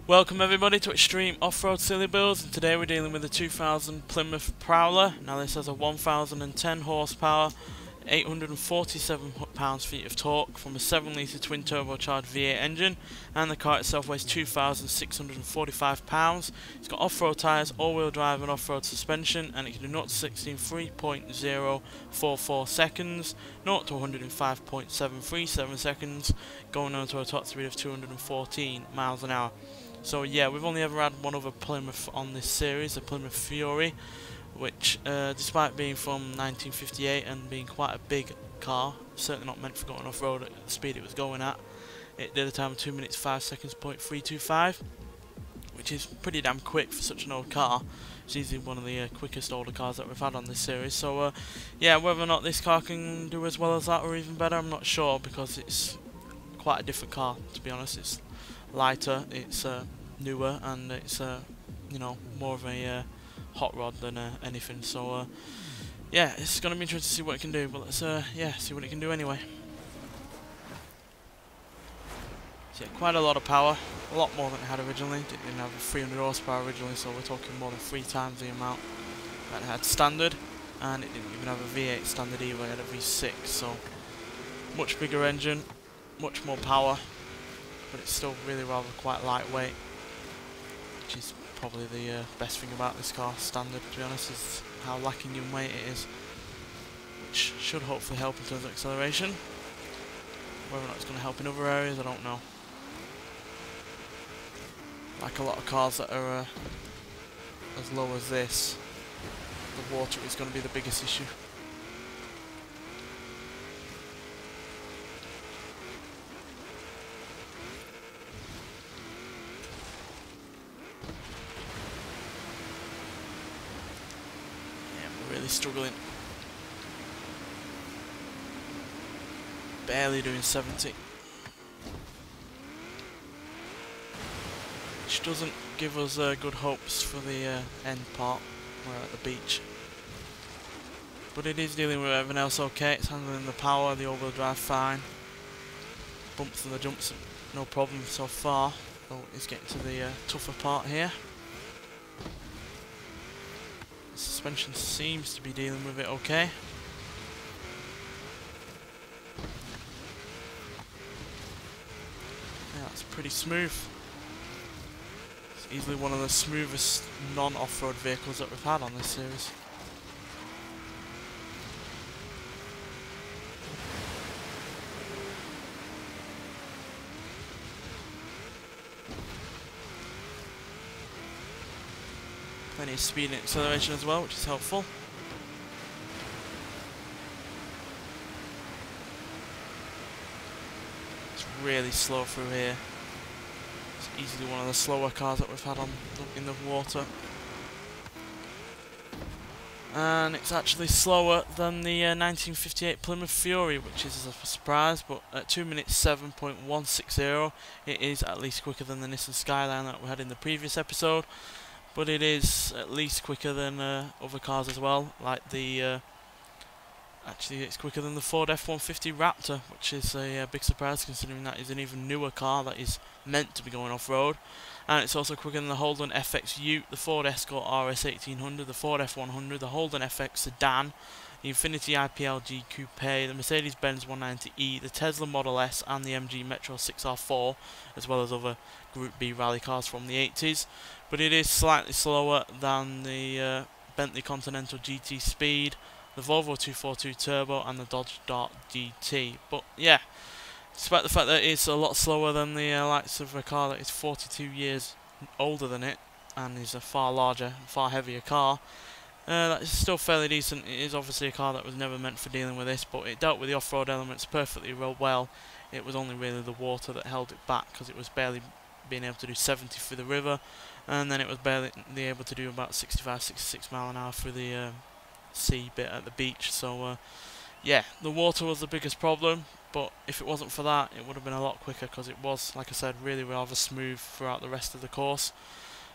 Welcome everybody to Extreme Off-Road Silly Builds, and today we're dealing with the 2000 Plymouth Prowler. Now this has a 1010 horsepower, 847 pounds-feet of torque from a 7-litre twin turbocharged V8 engine, and the car itself weighs 2,645 pounds. It's got off-road tyres, all-wheel drive and off-road suspension, and it can do 0 to 60 in 3.044 seconds, 0 to 105.737 seconds, going on to a top speed of 214 miles an hour. So yeah, we've only ever had one other Plymouth on this series, the Plymouth Fury, which despite being from 1958 and being quite a big car, certainly not meant for going off-road at the speed it was going at, it did a time of 2 minutes 5 seconds .325, which is pretty damn quick for such an old car. It's easily one of the quickest older cars that we've had on this series. So yeah, whether or not this car can do as well as that or even better, I'm not sure, because it's quite a different car, to be honest. It's lighter, it's newer, and it's you know, more of a hot rod than anything. So yeah, it's going to be interesting to see what it can do, but let's yeah, see what it can do anyway. So yeah, quite a lot of power, a lot more than it had originally. It didn't have 300 horsepower originally, so we're talking more than 3 times the amount that it had standard, and it didn't even have a V8 standard either, it had a V6, so much bigger engine, much more power, but it's still really rather quite lightweight, which is probably the best thing about this car standard, to be honest, is how lacking in weight it is, which should hopefully help in terms of acceleration. Whether or not it's going to help in other areas, I don't know. Like a lot of cars that are as low as this, the water is going to be the biggest issue. Really struggling. Barely doing 70. Which doesn't give us good hopes for the end part. We're at the beach. But it is dealing with everything else okay. It's handling the power, the all-wheel drive fine. Bumps and the jumps, no problem so far. Oh, it's getting to the tougher part here. Suspension seems to be dealing with it okay. Yeah, that's pretty smooth. It's easily one of the smoothest non-off-road vehicles that we've had on this series. Plenty of speed and acceleration as well, which is helpful. It's really slow through here. It's easily one of the slower cars that we've had on in the water. And it's actually slower than the 1958 Plymouth Fury, which is a surprise, but at 2 minutes 7.160 it is at least quicker than the Nissan Skyline that we had in the previous episode. But it is at least quicker than other cars as well, like the actually it's quicker than the Ford F-150 Raptor, which is a big surprise considering that is an even newer car that is meant to be going off-road. And it's also quicker than the Holden FX Ute, the Ford Escort RS 1800, the Ford F100, the Holden FX Sedan, the Infiniti IPLG Coupe, the Mercedes-Benz 190e, the Tesla Model S, and the MG Metro 6R4, as well as other Group B rally cars from the 80s. But it is slightly slower than the Bentley Continental GT Speed, the Volvo 242 Turbo, and the Dodge Dart GT. But yeah, despite the fact that it's a lot slower than the likes of a car that is 42 years older than it, and is a far larger, far heavier car, that is still fairly decent. It is obviously a car that was never meant for dealing with this, but it dealt with the off-road elements perfectly well. It was only really the water that held it back, because it was barely being able to do 70 through the river, and then it was barely able to do about 65-66 mile an hour through the sea bit at the beach. So yeah, the water was the biggest problem, but if it wasn't for that, it would have been a lot quicker, because it was, like I said, really rather smooth throughout the rest of the course.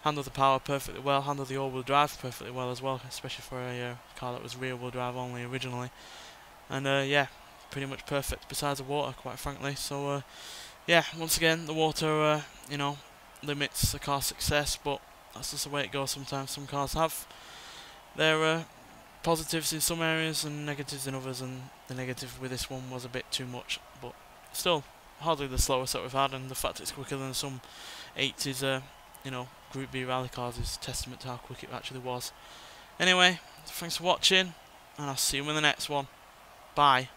Handled the power perfectly well, handled the all-wheel drive perfectly well as well, especially for a car that was rear-wheel drive only originally. And yeah, pretty much perfect besides the water, quite frankly. So yeah, once again, the water, you know, limits a car's success, but that's just the way it goes sometimes. Some cars have their positives in some areas and negatives in others, and the negative with this one was a bit too much, but still hardly the slowest that we've had, and the fact it's quicker than some 80s Group B rally cars is testament to how quick it actually was. Anyway, thanks for watching, and I'll see you in the next one. Bye.